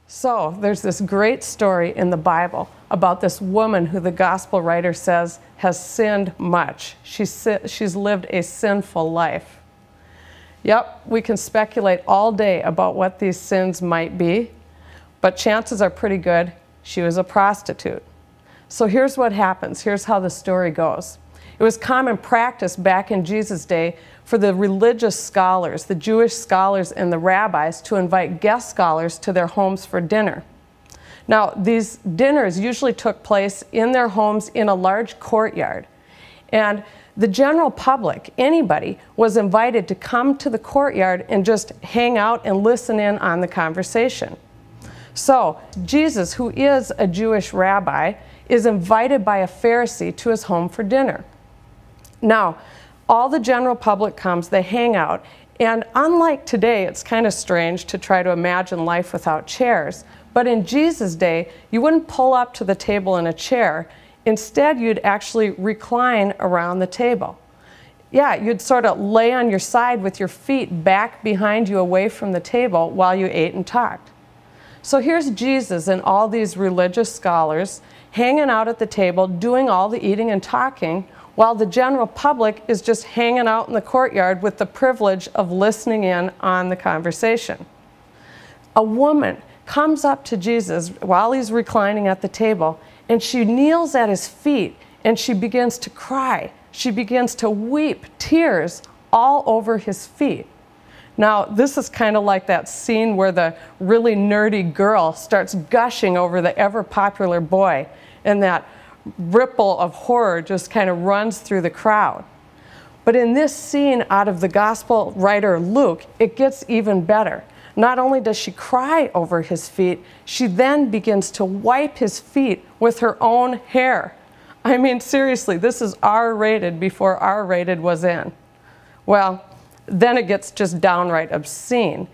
So there's this great story in the Bible about this woman who the gospel writer says has sinned much. She's lived a sinful life. Yep, we can speculate all day about what these sins might be, but chances are pretty good she was a prostitute. So here's what happens. Here's how the story goes. It was common practice back in Jesus' day for the religious scholars, the Jewish scholars and the rabbis, to invite guest scholars to their homes for dinner. Now, these dinners usually took place in their homes in a large courtyard. And the general public, anybody, was invited to come to the courtyard and just hang out and listen in on the conversation. So, Jesus, who is a Jewish rabbi, is invited by a Pharisee to his home for dinner. Now, all the general public comes, they hang out, and unlike today, it's kind of strange to try to imagine life without chairs, but in Jesus' day, you wouldn't pull up to the table in a chair. Instead, you'd actually recline around the table. Yeah, you'd sort of lay on your side with your feet back behind you away from the table while you ate and talked. So here's Jesus and all these religious scholars hanging out at the table, doing all the eating and talking, while the general public is just hanging out in the courtyard with the privilege of listening in on the conversation. A woman comes up to Jesus while he's reclining at the table, and she kneels at his feet, and she begins to cry. She begins to weep tears all over his feet. Now, this is kind of like that scene where the really nerdy girl starts gushing over the ever-popular boy, and that ripple of horror just kind of runs through the crowd. But in this scene out of the gospel writer Luke, it gets even better. Not only does she cry over his feet, she then begins to wipe his feet with her own hair. I mean, seriously, this is R-rated before R-rated was in. Well, then it gets just downright obscene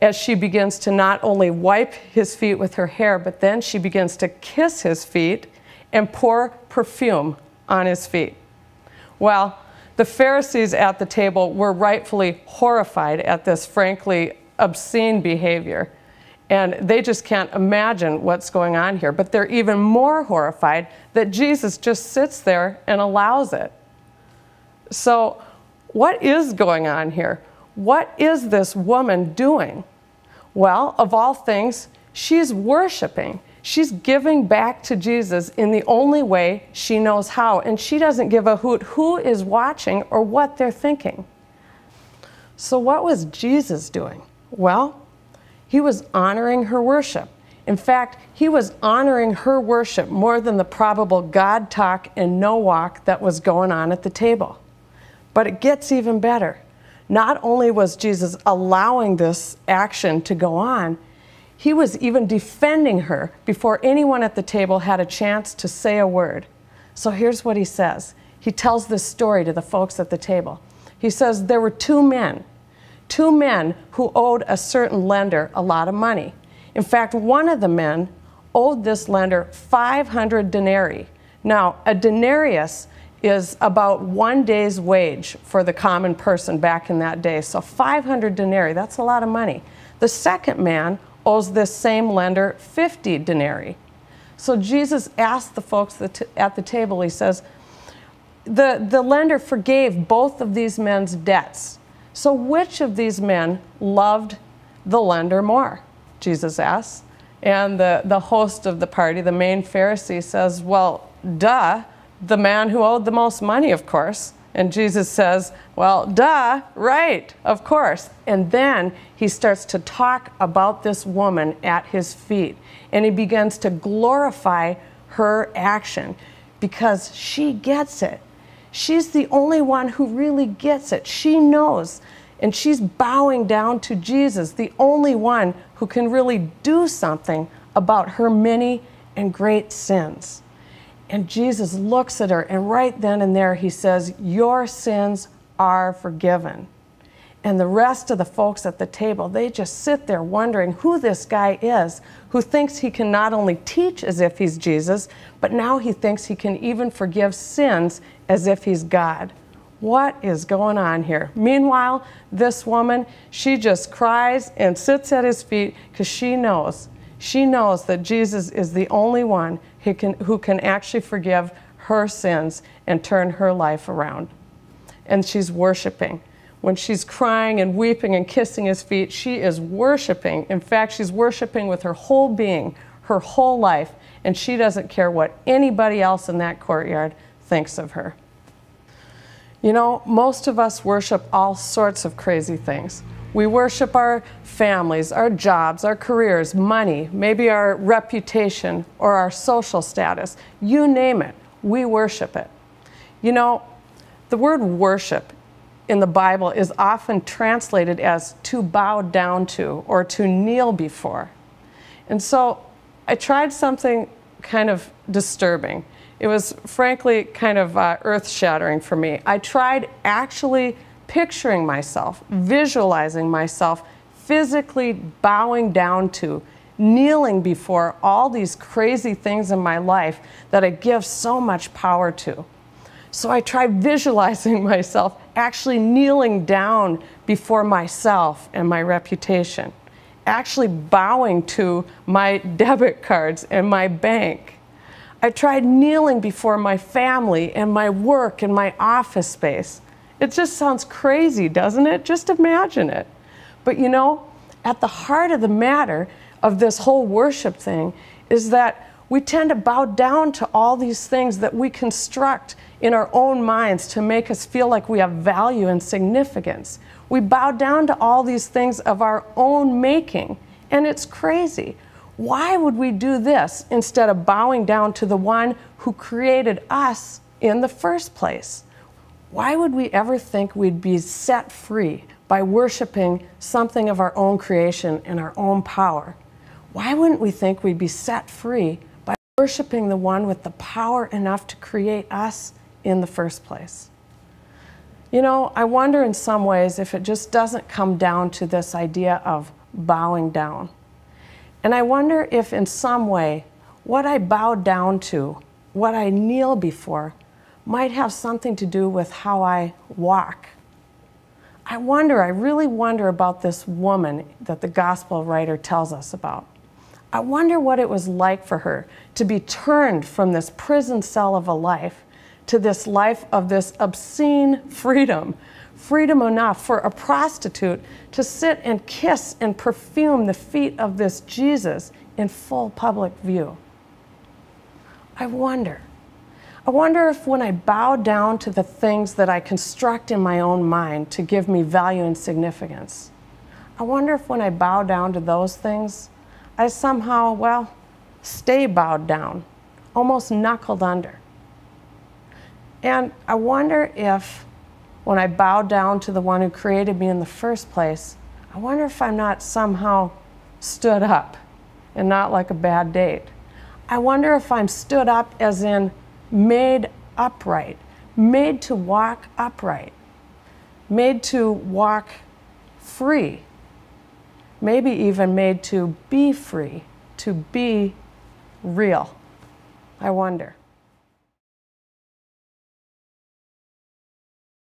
as she begins to not only wipe his feet with her hair, but then she begins to kiss his feet and pour perfume on his feet. Well, the Pharisees at the table were rightfully horrified at this frankly obscene behavior, and they just can't imagine what's going on here. But they're even more horrified that Jesus just sits there and allows it. So what is going on here? What is this woman doing? Well, of all things, she's worshiping. She's giving back to Jesus in the only way she knows how, and she doesn't give a hoot who is watching or what they're thinking. So what was Jesus doing? Well, he was honoring her worship. In fact, he was honoring her worship more than the probable God talk and no walk that was going on at the table. But it gets even better. Not only was Jesus allowing this action to go on, he was even defending her before anyone at the table had a chance to say a word. So here's what he says. He tells this story to the folks at the table. He says there were two men who owed a certain lender a lot of money. In fact, one of the men owed this lender 500 denarii. Now, a denarius is about 1 day's wage for the common person back in that day. So 500 denarii, that's a lot of money. The second man owes this same lender 50 denarii. So Jesus asked the folks at the table, he says, the lender forgave both of these men's debts. So which of these men loved the lender more? Jesus asks. And the host of the party, the main Pharisee, says, well, duh, the man who owed the most money, of course. And Jesus says, well, duh, right, of course. And then he starts to talk about this woman at his feet. And he begins to glorify her action because she gets it. She's the only one who really gets it. She knows. And she's bowing down to Jesus, the only one who can really do something about her many and great sins. And Jesus looks at her, and right then and there he says, your sins are forgiven. And the rest of the folks at the table, they just sit there wondering who this guy is, who thinks he can not only teach as if he's Jesus, but now he thinks he can even forgive sins as if he's God. What is going on here? Meanwhile, this woman, she just cries and sits at his feet because she knows She knows that Jesus is the only one who can actually forgive her sins and turn her life around. And she's worshiping. When she's crying and weeping and kissing his feet, she is worshiping. In fact, she's worshiping with her whole being, her whole life, and she doesn't care what anybody else in that courtyard thinks of her. You know, most of us worship all sorts of crazy things. We worship our families, our jobs, our careers, money, maybe our reputation or our social status. You name it, we worship it. You know, the word worship in the Bible is often translated as to bow down to or to kneel before. And so I tried something kind of disturbing. It was frankly kind of earth-shattering for me. I tried actually picturing myself, visualizing myself, physically bowing down to, kneeling before all these crazy things in my life that I give so much power to. So I tried visualizing myself actually kneeling down before myself and my reputation, actually bowing to my debit cards and my bank. I tried kneeling before my family and my work and my office space. It just sounds crazy, doesn't it? Just imagine it. But you know, at the heart of the matter of this whole worship thing is that we tend to bow down to all these things that we construct in our own minds to make us feel like we have value and significance. We bow down to all these things of our own making, and it's crazy. Why would we do this instead of bowing down to the one who created us in the first place? Why would we ever think we'd be set free by worshiping something of our own creation and our own power? Why wouldn't we think we'd be set free by worshiping the one with the power enough to create us in the first place? You know, I wonder in some ways if it just doesn't come down to this idea of bowing down. And I wonder if in some way what I bow down to, what I kneel before, might have something to do with how I walk. I really wonder about this woman that the gospel writer tells us about. I wonder what it was like for her to be turned from this prison cell of a life to this life of this obscene freedom. Freedom enough for a prostitute to sit and kiss and perfume the feet of this Jesus in full public view. I wonder if when I bow down to the things that I construct in my own mind to give me value and significance, I wonder if when I bow down to those things, I somehow, well, stay bowed down, almost knuckled under. And I wonder if when I bow down to the one who created me in the first place, I wonder if I'm not somehow stood up and not like a bad date. I wonder if I'm stood up as in made upright, made to walk upright, made to walk free, maybe even made to be free, to be real. I wonder.